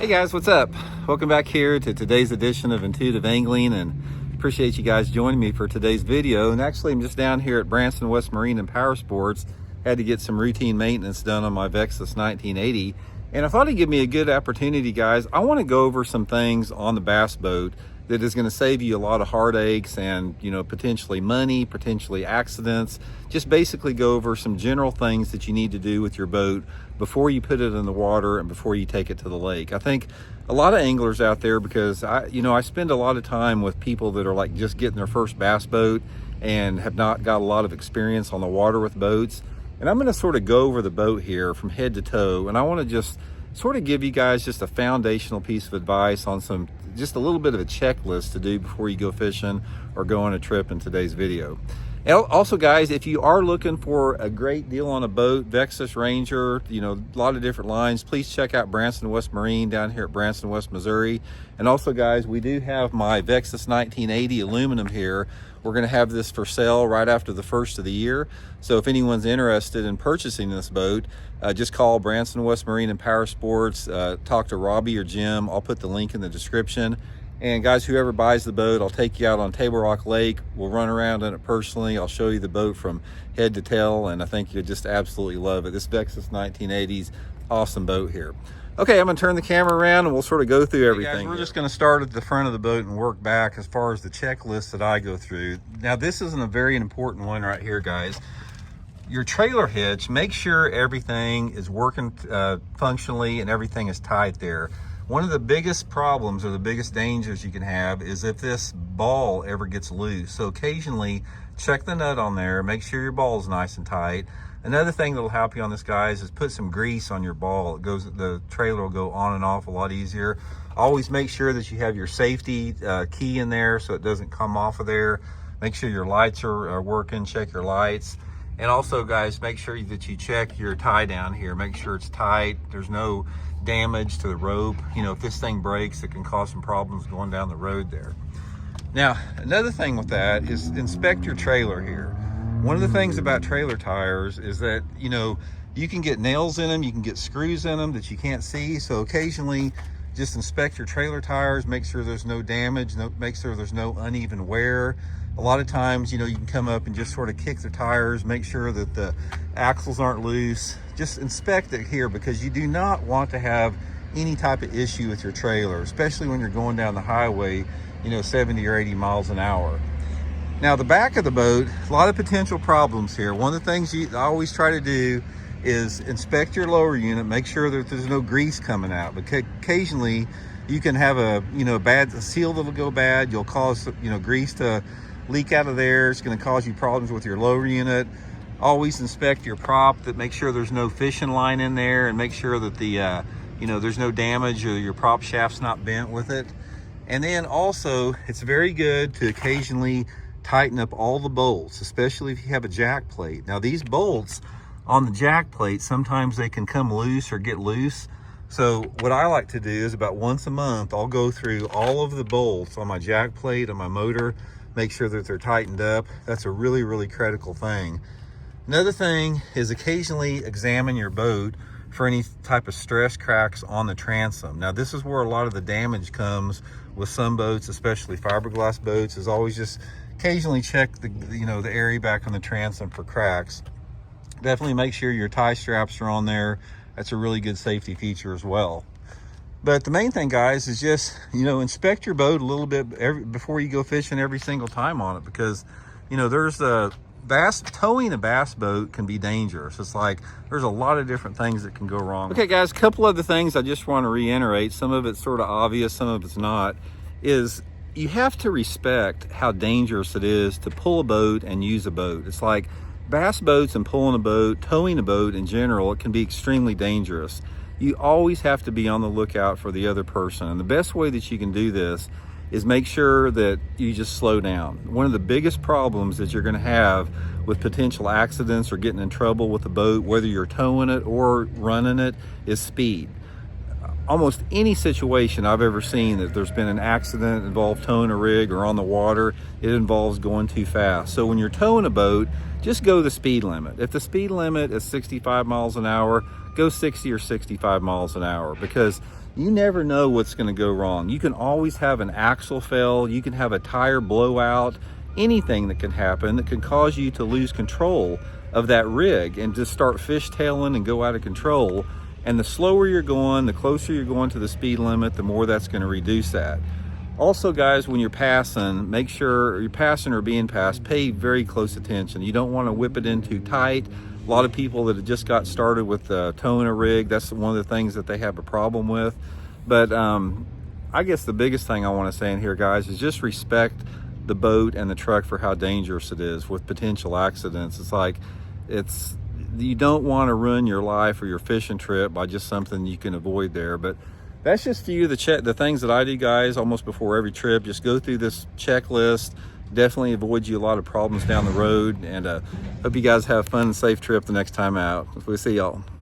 Hey guys, what's up? Welcome back here to today's edition of Intuitive Angling, and appreciate you guys joining me for today's video. And actually I'm just down here at Branson, West Marine and Powersports. Had to get some routine maintenance done on my Vexus 1980, and I thought it'd give me a good opportunity, guys. I want to go over some things on the bass boat that is going to save you a lot of heartaches and, you know, potentially money, potentially accidents. Just basically go over some general things that you need to do with your boat before you put it in the water and before you take it to the lake. I think a lot of anglers out there, because I spend a lot of time with people that are like just getting their first bass boat and have not got a lot of experience on the water with boats. And I'm going to sort of go over the boat here from head to toe, and I want to just sort of give you guys just a foundational piece of advice on just a little bit of a checklist to do before you go fishing or go on a trip in today's video. And also, guys, if you are looking for a great deal on a boat, Vexus, Ranger, you know, a lot of different lines, please check out Branson West Marine down here at Branson, West Missouri. And also, guys, we do have my Vexus 1980 aluminum here. We're going to have this for sale right after the first of the year. So if anyone's interested in purchasing this boat, just call Branson West Marine and Powersports. Talk to Robbie or Jim. I'll put the link in the description. And guys, whoever buys the boat, I'll take you out on Table Rock Lake. We'll run around in it personally. I'll show you the boat from head to tail, and I think you'll just absolutely love it. This Vexus 1980's awesome boat here. Okay, I'm gonna turn the camera around and we'll sort of go through everything. Hey guys, we're just gonna start at the front of the boat and work back as far as the checklist that I go through. Now, this isn't a very important one right here, guys. Your trailer hitch, make sure everything is working functionally and everything is tight there. One of the biggest problems or the biggest dangers you can have is if this ball ever gets loose. So occasionally check the nut on there, make sure your ball is nice and tight. Another thing that'll help you on this, guys, is put some grease on your ball. The trailer will go on and off a lot easier. Always make sure that you have your safety key in there so it doesn't come off of there. Make sure your lights are working, check your lights. And also, guys, make sure that you check your tie down here. Make sure it's tight. There's no damage to the rope. You know, if this thing breaks, it can cause some problems going down the road there. Now, another thing with that is inspect your trailer here. One of the things about trailer tires is that, you know, you can get nails in them, you can get screws in them that you can't see. So occasionally just inspect your trailer tires, make sure there's no damage, make sure there's no uneven wear. A lot of times, you know, you can come up and just sort of kick the tires, make sure that the axles aren't loose. Just inspect it here, because you do not want to have any type of issue with your trailer, especially when you're going down the highway, you know, 70 or 80 miles an hour. Now, the back of the boat, a lot of potential problems here. One of the things I always try to do is inspect your lower unit, make sure that there's no grease coming out, because occasionally you can have a seal that'll go bad. You'll cause, you know, grease to leak out of there. It's going to cause you problems with your lower unit. Always inspect your prop, make sure there's no fishing line in there, and make sure that the you know, there's no damage or your prop shaft's not bent with it. And then also, it's very good to occasionally tighten up all the bolts, especially if you have a jack plate. Now, these bolts on the jack plate, sometimes they can come loose or get loose. So what I like to do is about once a month, I'll go through all of the bolts on my jack plate and my motor, make sure that they're tightened up. That's a really, really critical thing. Another thing is occasionally examine your boat for any type of stress cracks on the transom. Now, this is where a lot of the damage comes with some boats, especially fiberglass boats, is always just occasionally check the area back on the transom for cracks. Definitely make sure your tie straps are on there. That's a really good safety feature as well. But the main thing, guys, is just, you know, inspect your boat a little bit before you go fishing every single time on it, because, you know, towing a bass boat can be dangerous. It's like there's a lot of different things that can go wrong. Okay, guys, a couple other things I just want to reiterate. Some of it's sort of obvious, some of it's not. Is you have to respect how dangerous it is to pull a boat and use a boat. It's like bass boats and pulling a boat, towing a boat in general, it can be extremely dangerous. You always have to be on the lookout for the other person. And the best way that you can do this is make sure that you just slow down. One of the biggest problems that you're gonna have with potential accidents or getting in trouble with a boat, whether you're towing it or running it, is speed. Almost any situation I've ever seen that there's been an accident involved towing a rig or on the water, it involves going too fast. So when you're towing a boat, just go the speed limit. If the speed limit is 65 miles an hour, go 60 or 65 miles an hour, because you never know what's going to go wrong. You can always have an axle fail, you can have a tire blowout, anything that can happen that can cause you to lose control of that rig and just start fishtailing and go out of control. And the slower you're going, the closer you're going to the speed limit, the more that's going to reduce that. Also, guys, when you're passing, make sure you're passing or being passed, pay very close attention. You don't want to whip it in too tight. A lot of people that have just got started with towing a rig, that's one of the things that they have a problem with. But I guess the biggest thing I want to say in here, guys, is just respect the boat and the truck for how dangerous it is with potential accidents. It's like, you don't want to ruin your life or your fishing trip by just something you can avoid there. But that's just a few of the things that I do, guys, almost before every trip. Just go through this checklist. Definitely avoid you a lot of problems down the road. And hope you guys have a fun and safe trip the next time out. We'll see y'all.